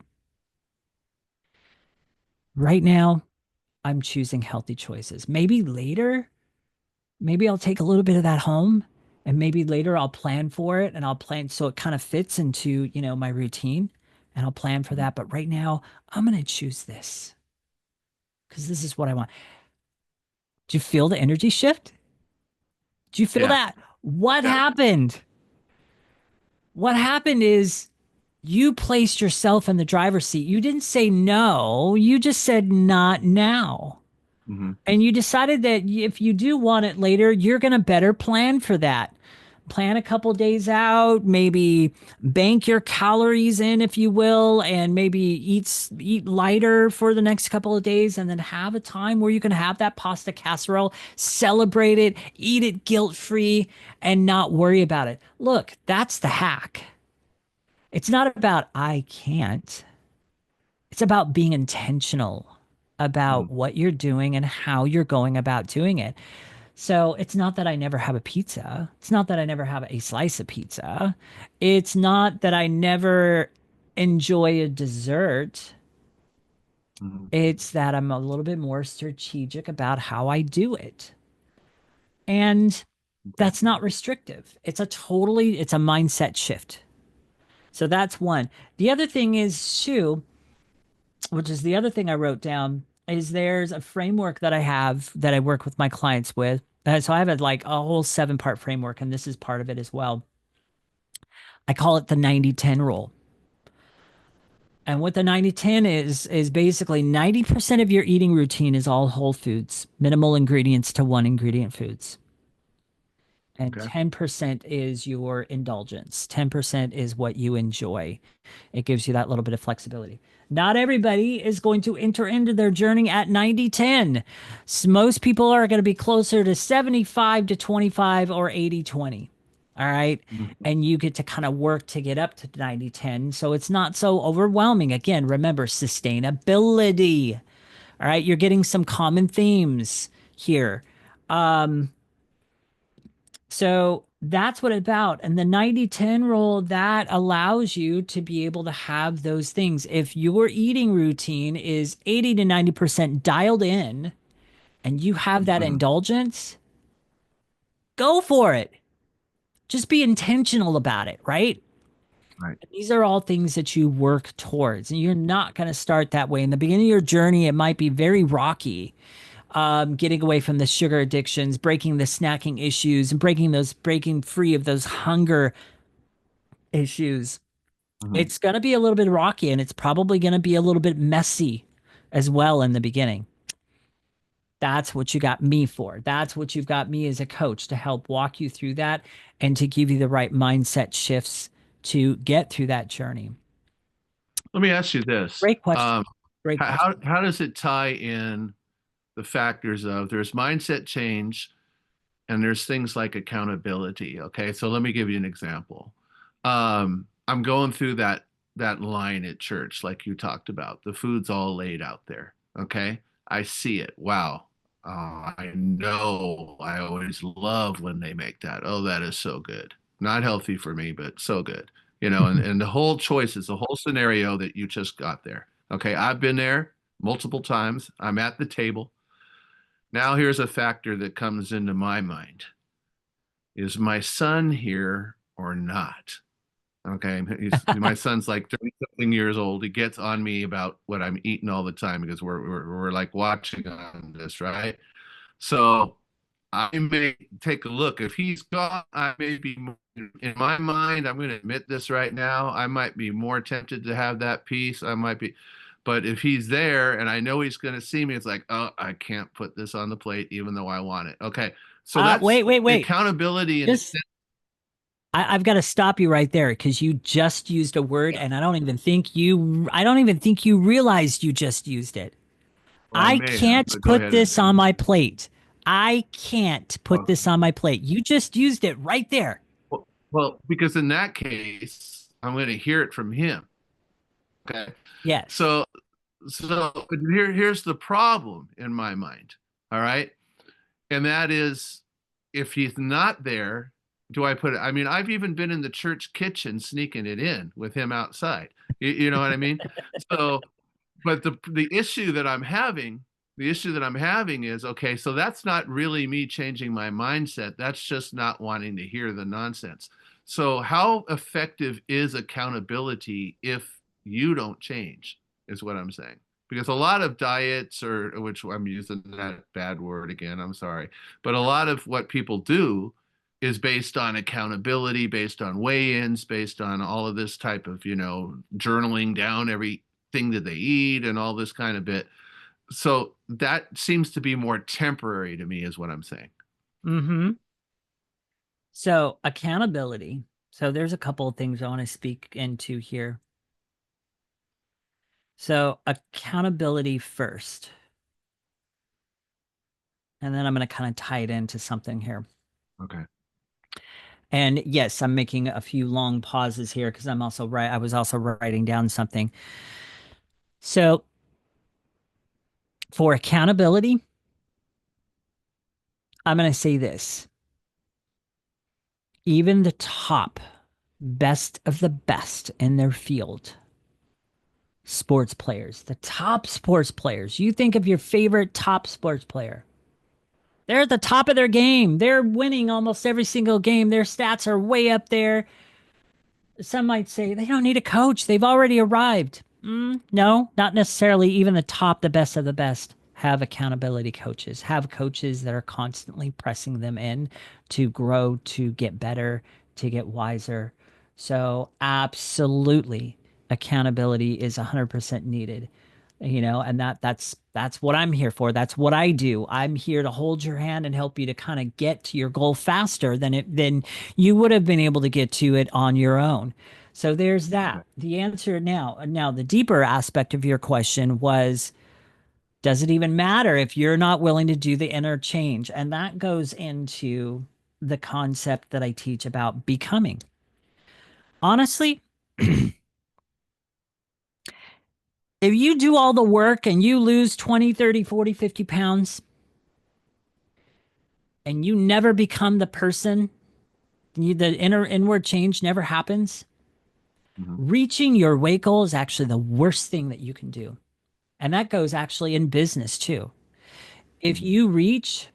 Right now, I'm choosing healthy choices. Maybe later, maybe I'll take a little bit of that home and maybe later I'll plan for it and I'll plan so it kind of fits into, my routine and I'll plan for that. But right now, I'm going to choose this because this is what I want. Do you feel the energy shift? Do you feel Yeah, that? What yeah. happened? What happened is you placed yourself in the driver's seat. You didn't say no, you just said not now. Hmm. And you decided that if you do want it later, you're going to better plan for that. Plan a couple days out, maybe bank your calories in, if you will, and maybe eat lighter for the next couple of days, and then have a time where you can have that pasta casserole, celebrate it, eat it guilt free, and not worry about it. Look, that's the hack. It's not about I can't. It's about being intentional about Hmm. what you're doing and how you're going about doing it. So it's not that I never have a pizza. It's not that I never have a slice of pizza. It's not that I never enjoy a dessert. Hmm. It's that I'm a little bit more strategic about how I do it. And Okay. that's not restrictive. It's a mindset shift. So that's one. The other thing is, too, which is the other thing I wrote down, is there's a framework that I have that I work with my clients with. So I have a whole 7-part framework, and this is part of it as well. I call it the 90-10 rule. And what the 90-10 is basically 90% of your eating routine is all whole foods, minimal ingredients to one ingredient foods. And Okay. 10% is your indulgence. 10% is what you enjoy. It gives you that little bit of flexibility. Not everybody is going to enter into their journey at 90-10. Most people are going to be closer to 75 to 25 or 80-20. All right. Mhm. And you get to kind of work to get up to 90-10. So it's not so overwhelming. Again, remember sustainability. All right. You're getting some common themes here. Um, so that's what it's about. And the 90-10 rule that allows you to be able to have those things. If your eating routine is 80 to 90% dialed in and you have that Mhm. indulgence, go for it. Just be intentional about it, right? Right. These are all things that you work towards, and you're not going to start that way. In the beginning of your journey, it might be very rocky, getting away from the sugar addictions, breaking the snacking issues, and breaking free of those hunger issues. Mhm. It's going to be a little bit rocky and it's probably going to be a little bit messy as well in the beginning. That's what you got me for. That's what you've got me as a coach to help walk you through that and to give you the right mindset shifts to get through that journey. Let me ask you this. Great question. Great question. How does it tie in the factors of there's mindset change and there's things like accountability? Okay, so let me give you an example. I'm going through that line at church, like you talked about. The food's all laid out there. Okay, I see it. Wow. I know. I always love when they make that. Oh, that is so good. Not healthy for me, but so good. And the whole choice is the whole scenario that you just got there. Okay, I've been there multiple times. I'm at the table. Now here's a factor that comes into my mind. Is my son here or not? Okay. My son's like 30 something years old. He gets on me about what I'm eating all the time because we're like watching on this, right? So I may take a look. If he's gone, I may be in my mind, I'm going to admit this right now. I might be more tempted to have that piece. I might be, but if he's there and I know he's going to see me, it's like, oh, I can't put this on the plate even though I want it. Okay. So that's Wait. accountability and Just I've got to stop you right there because you just used a word and I don't even think you realized you just used it. well, I I may have, can't but go put ahead this on and my plate. I can't put well, this on my plate. You just used it right there. because in that case, I'm going to hear it from him. Okay. Yes. So, but here's the problem in my mind. All right. And that is if he's not there, do I put it? I mean, I've even been in the church kitchen sneaking it in with him outside. You know what I mean? So, but the issue that I'm having is okay, so that's not really me changing my mindset. That's just not wanting to hear the nonsense. So, how effective is accountability if you don't change, is what I'm saying. Because a lot of diets, or which I'm using that bad word again, I'm sorry, but a lot of what people do is based on accountability, based on weigh-ins, based on all of this type of, journaling down everything that they eat and all this kind of bit. So that seems to be more temporary to me, is what I'm saying. Mm-hmm. So accountability. So there's a couple of things I want to speak into here. So accountability first, and then I'm going to kind of tie it into something here. Okay. And yes, I'm making a few long pauses here because I was also writing down something. So for accountability, I'm going to say this. Even the top best of the best in their field, sports players, the top sports players, you think of your favorite top sports player. They're at the top of their game. They're winning almost every single game. Their stats are way up there. Some might say they don't need a coach. They've already arrived. No, not necessarily. Even the top, the best of the best have accountability coaches, have coaches that are constantly pressing them in to grow, to get better, to get wiser. So, absolutely, accountability is 100% needed. And that's what I'm here for. That's what I do. I'm here to hold your hand and help you to kind of get to your goal faster than you would have been able to get to it on your own. So there's that. Okay. The answer now the deeper aspect of your question was, does it even matter if you're not willing to do the inner change? And that goes into the concept that I teach about becoming. Honestly, if you do all the work and you lose 20, 30, 40, 50 pounds and you never become the person, the inward change never happens. Mhm. Reaching your weight goal is actually the worst thing that you can do. And that goes actually in business too. If Mhm. you reach,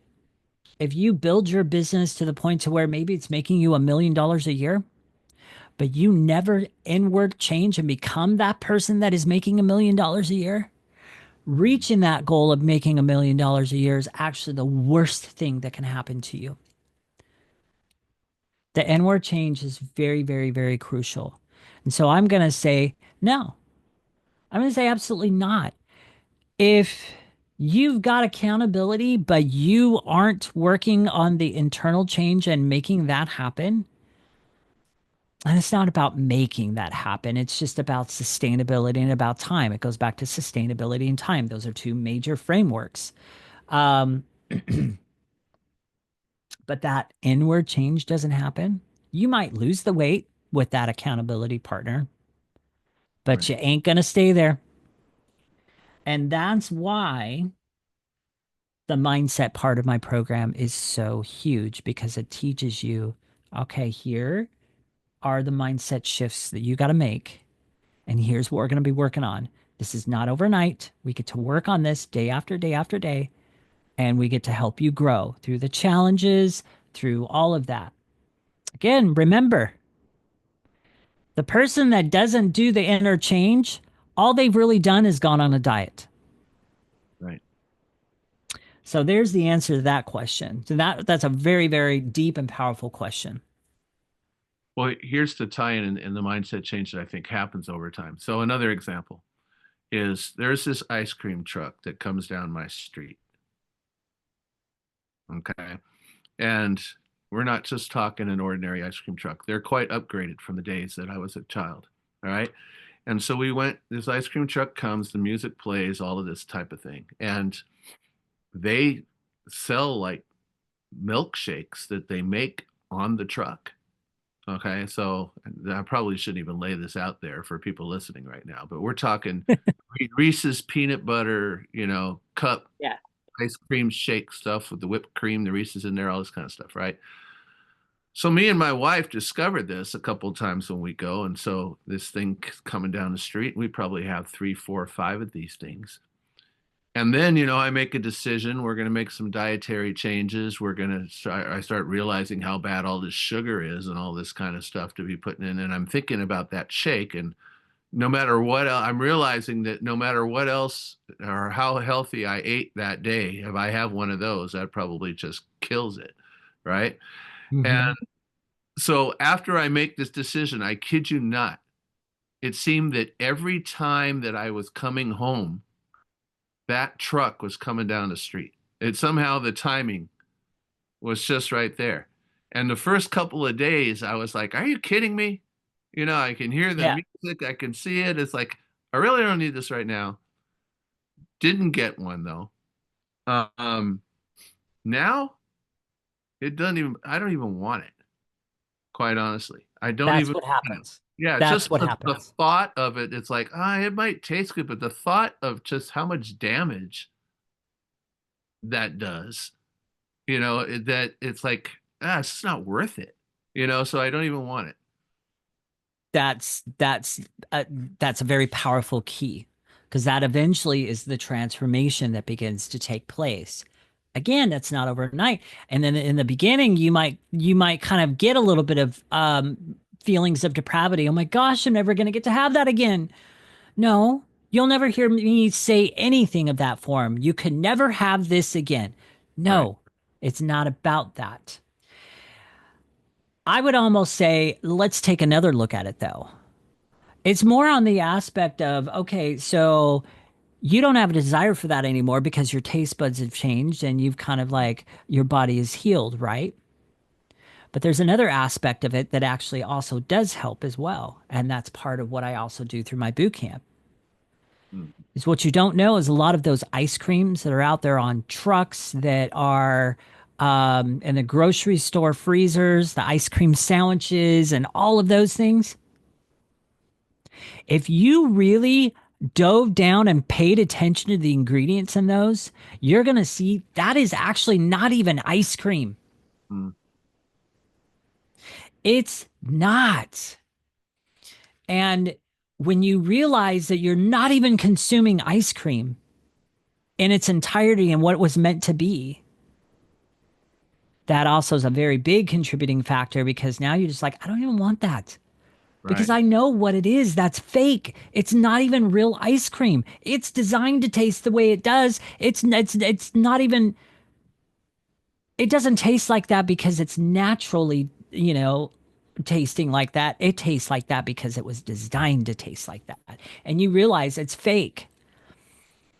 if you build your business to the point to where maybe it's making you $1 million a year, but you never inward change and become that person that is making $1 million a year, reaching that goal of making $1 million a year is actually the worst thing that can happen to you. The inward change is very, very, very crucial. And so I'm going to say no. I'm going to say absolutely not. If you've got accountability, but you aren't working on the internal change and making that happen, and it's not about making that happen, it's just about sustainability and about time. It goes back to sustainability and time. Those are two major frameworks. Um, but that inward change doesn't happen. You might lose the weight with that accountability partner, but Right. you ain't going to stay there. And that's why the mindset part of my program is so huge because it teaches you, okay, here are the mindset shifts that you got to make. And here's what we're going to be working on. This is not overnight. We get to work on this day after day after day, and we get to help you grow through the challenges, through all of that. Again, remember, the person that doesn't do the interchange, all they've really done is gone on a diet. Right. So there's the answer to that question. So that's a very, very deep and powerful question. Well, here's the tie-in in the mindset change that I think happens over time. So another example is there's this ice cream truck that comes down my street. Okay. And we're not just talking an ordinary ice cream truck. They're quite upgraded from the days that I was a child. All right. And so we went, this ice cream truck comes, the music plays, all of this type of thing. And they sell like milkshakes that they make on the truck. Okay, so I probably shouldn't even lay this out there for people listening right now, but we're talking Reese's peanut butter, cup Yeah. ice cream shake stuff with the whipped cream, the Reese's in there, all this kind of stuff, right? So me and my wife discovered this a couple of times when we go, and so this thing coming down the street, we probably have three, four, five of these things. And then, I make a decision. We're going to make some dietary changes. I start realizing how bad all this sugar is and all this kind of stuff to be putting in. And I'm thinking about that shake. And no matter what, I'm realizing that no matter what else or how healthy I ate that day, if I have one of those, that probably just kills it. Right. And Mm-hmm. so after I make this decision, I kid you not, it seemed that every time that I was coming home, that truck was coming down the street. It somehow the timing was just right there. And the first couple of days, I was like, "Are you kidding me?" I can hear the Yeah. music, I can see it. It's like, I really don't need this right now. Didn't get one though. Um, Now it doesn't even. I don't even want it. Quite honestly, I don't That's even. what happens. Yeah, That's just what the happens. thought of it. It's like, it might taste good, but the thought of just how much damage that does that it's like, it's just not worth it, so I don't even want it. That's that's that's a very powerful key because that eventually is the transformation that begins to take place. Again, that's not overnight. And then in the beginning, you might kind of get a little bit of feelings of depravity. Oh my gosh, I'm never going to get to have that again. No, you'll never hear me say anything of that form. You can never have this again. Right. No, it's not about that. I would almost say, let's take another look at it though. It's more on the aspect of, okay, so you don't have a desire for that anymore because your taste buds have changed and you've kind of like your body is healed, right? But there's another aspect of it that actually also does help as well. And that's part of what I also do through my boot camp. Mm. Is what you don't know is a lot of those ice creams that are out there on trucks that are in the grocery store freezers, the ice cream sandwiches, and all of those things. If you really dove down and paid attention to the ingredients in those, you're going to see that is actually not even ice cream. Mm. It's not. And when you realize that you're not even consuming ice cream in its entirety and what it was meant to be, that also is a very big contributing factor because now you're just like, I don't even want that. Because Right. I know what it is. That's fake. It's not even real ice cream. It's designed to taste the way it does. It's not even. It doesn't taste like that because it's naturally, tasting like that. It tastes like that because it was designed to taste like that. And you realize it's fake.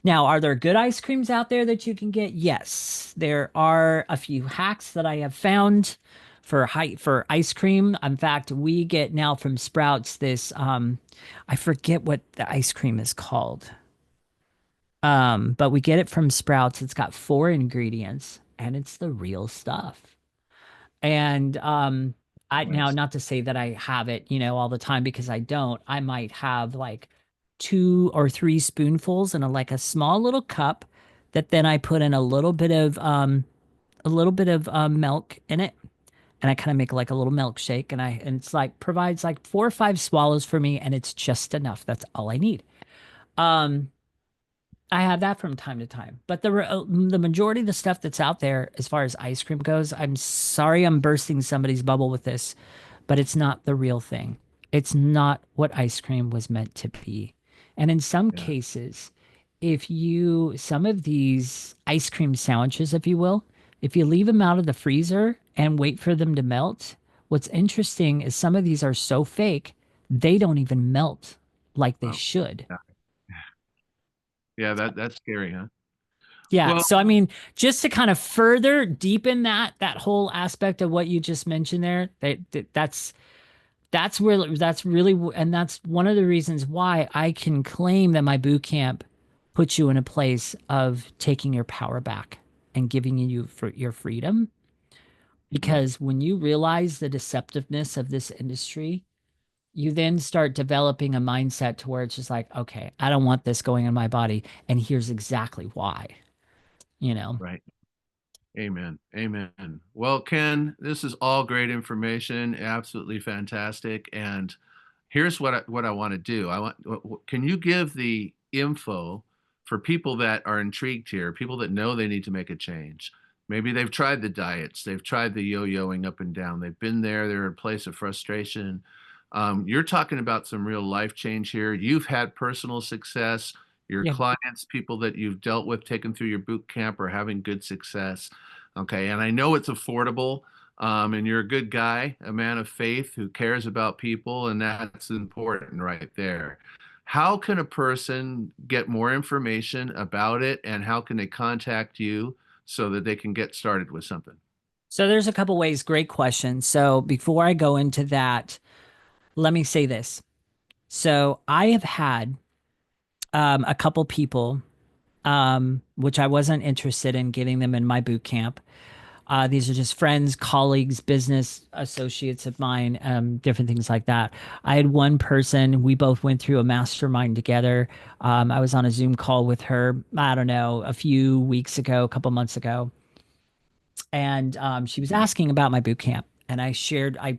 Now, are there good ice creams out there that you can get? Yes. There are a few hacks that I have found for ice cream. In fact, we get now from Sprouts this I forget what the ice cream is called. But we get it from Sprouts. It's got 4 ingredients and it's the real stuff. And I now Nice. not to say that I have it, all the time because I don't. I might have like 2 or 3 spoonfuls in like a small little cup that then I put in a little bit of milk in it. And I kind of make like a little milkshake and it's like provides like 4 or 5 swallows for me and it's just enough. That's all I need. Um I have that from time to time, but the majority of the stuff that's out there, as far as ice cream goes, I'm sorry I'm bursting somebody's bubble with this, but it's not the real thing. It's not what ice cream was meant to be. And in some Yeah. cases, some of these ice cream sandwiches, if you will, if you leave them out of the freezer and wait for them to melt, what's interesting is some of these are so fake, they don't even melt like they Wow. should. Yeah. Yeah, that's scary, huh? Yeah. Well, So I mean, just to kind of further deepen that whole aspect of what you just mentioned there, that's really and that's one of the reasons why I can claim that my boot camp puts you in a place of taking your power back and giving you for your freedom. mm, Because when you realize the deceptiveness of this industry, you then start developing a mindset to where it's just like, okay, I don't want this going in my body, and here's exactly why, you know. right. Amen. Amen. Well, Ken, this is all great information, absolutely fantastic. And here's what I want to do. Can you give the info for people that are intrigued here, people that know they need to make a change? Maybe they've tried the diets, they've tried the yo-yoing up and down, they've been there, they're in a place of frustration. You're talking about some real life change here. You've had personal success. Your Yeah. clients, people that you've dealt with, taken through your boot camp, are having good success. Okay, and I know it's affordable. And you're a good guy, a man of faith who cares about people, and that's important right there. How can a person get more information about it, and how can they contact you so that they can get started with something? So there's a couple ways. Great question. So before I go into that, let me say this. So I have had a couple people, which I wasn't interested in getting them in my boot camp. These are just friends, colleagues, business associates of mine, different things like that. I had one person, we both went through a mastermind together. I was on a Zoom call with her, I don't know, a few weeks ago, a couple months ago. And she was asking about my boot camp. And I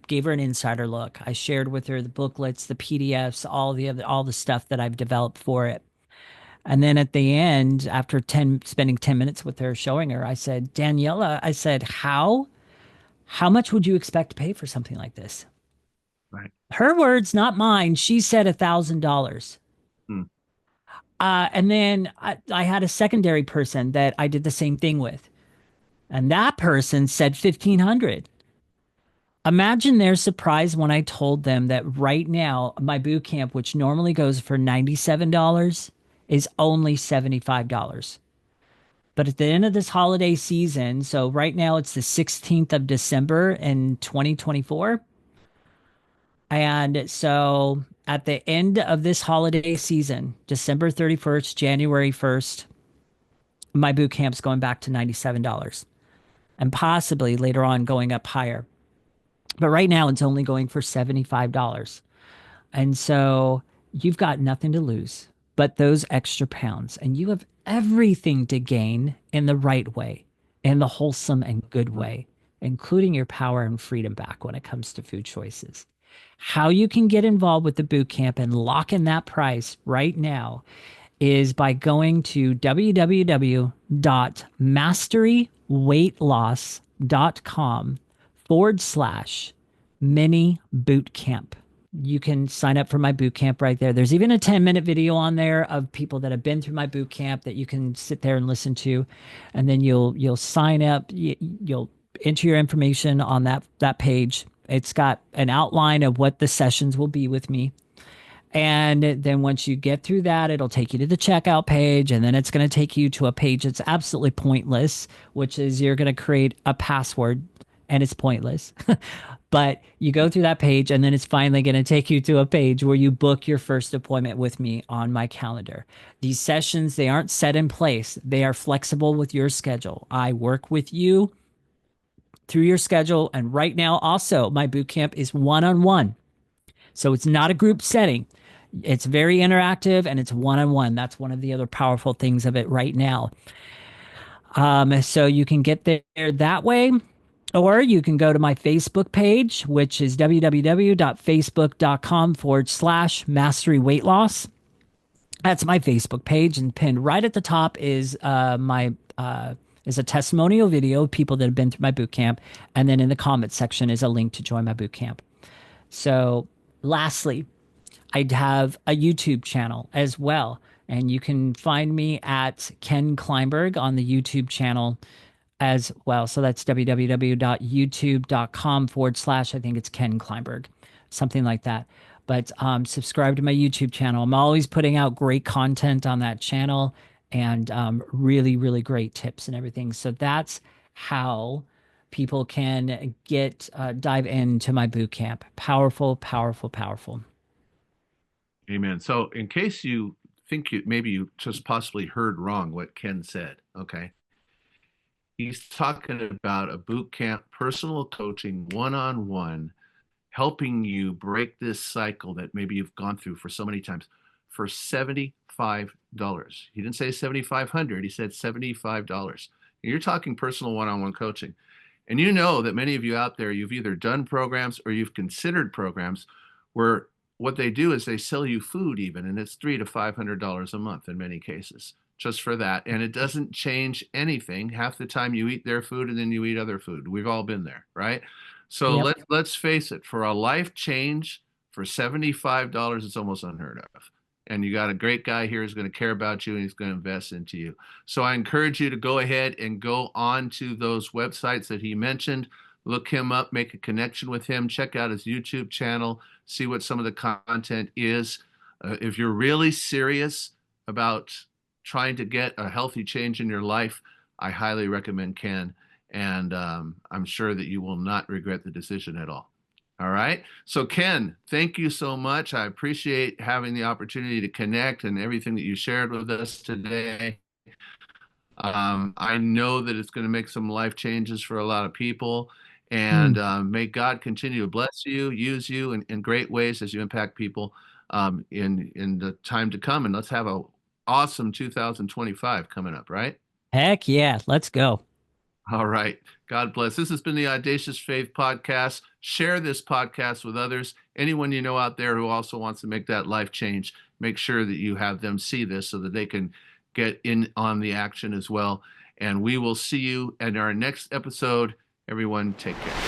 gave her an insider look. I shared with her the booklets, the PDFs, all the stuff that I've developed for it. And then at the end, after spending 10 minutes with her, showing her, I said, Daniela, I said, how much would you expect to pay for something like this? Right. Her words, not mine. She said $1,000. Hmm. And then I had a secondary person that I did the same thing with. And that person said 1,500. Imagine their surprise when I told them that right now, my boot camp, which normally goes for $97, is only $75. But at the end of this holiday season, so right now it's the 16th of December in 2024. And so at the end of this holiday season, December 31st, January 1st, my boot camp's going back to $97 and possibly later on going up higher. But right now it's only going for $75. And so you've got nothing to lose but those extra pounds, and you have everything to gain in the right way, in the wholesome and good way, including your power and freedom back when it comes to food choices. How you can get involved with the boot camp and lock in that price right now is by going to www.masteryweightloss.com/mini boot camp. You can sign up for my boot camp right there. There's even a 10-minute video on there of people that have been through my boot camp that you can sit there and listen to. And then you'll sign up, you'll enter your information on that page It's got an outline of what the sessions will be with me. And then once you get through that, it'll take you to the checkout page. And then it's going to take you to a page that's absolutely pointless, which is you're going to create a password and it's pointless. But you go through that page and then it's finally going to take you to a page where you book your first appointment with me on my calendar. These sessions, they aren't set in place. They are flexible with your schedule. I work with you through your schedule. And right now, also, my boot camp is one-on-one. So it's not a group setting. It's very interactive and it's one-on-one. That's one of the other powerful things of it right now. So you can get there that way, or you can go to my Facebook page, which is www.facebook.com/mastery weight loss. That's my Facebook page, and pinned right at the top is my is a testimonial video of people that have been through my boot camp, and then in the comments section is a link to join my boot camp. So, lastly, I have a YouTube channel as well, and you can find me at Ken Kleinberg on the YouTube channel as well. So that's www.youtube.com/ I think it's Ken Kleinberg, something like that. But subscribe to my YouTube channel. I'm always putting out great content on that channel and really, really great tips and everything. So that's how people can get dive into my boot camp. Powerful, powerful, powerful. Amen. So, in case you think maybe you just possibly heard wrong what Ken said, okay? He's talking about a boot camp, personal coaching, one-on-one, helping you break this cycle that maybe you've gone through for so many times for $75. He didn't say 7,500, he said $75. And you're talking personal one-on-one coaching. And you know that many of you out there, you've either done programs or you've considered programs where what they do is they sell you food even, and it's $300 to $500 a month in many cases just for that. And it doesn't change anything. Half the time you eat their food and then you eat other food. We've all been there, right? So Yep. let's face it, for a life change for $75, it's almost unheard of. And you got a great guy here who's going to care about you and he's going to invest into you. So I encourage you to go ahead and go on to those websites that he mentioned, look him up, make a connection with him, check out his YouTube channel, see what some of the content is. If you're really serious about trying to get a healthy change in your life, I highly recommend Ken. And I'm sure that you will not regret the decision at all. All right. So, Ken, thank you so much. I appreciate having the opportunity to connect and everything that you shared with us today. I know that it's going to make some life changes for a lot of people. And Mm. may God continue to bless you, use you in great ways as you impact people in the time to come. And let's have a awesome 2025 coming up, right? Heck yeah. Let's go. All right. God bless. This has been the Audacious Faith Podcast. Share this podcast with others. Anyone you know out there who also wants to make that life change, make sure that you have them see this so that they can get in on the action as well. And we will see you in our next episode. Everyone, take care.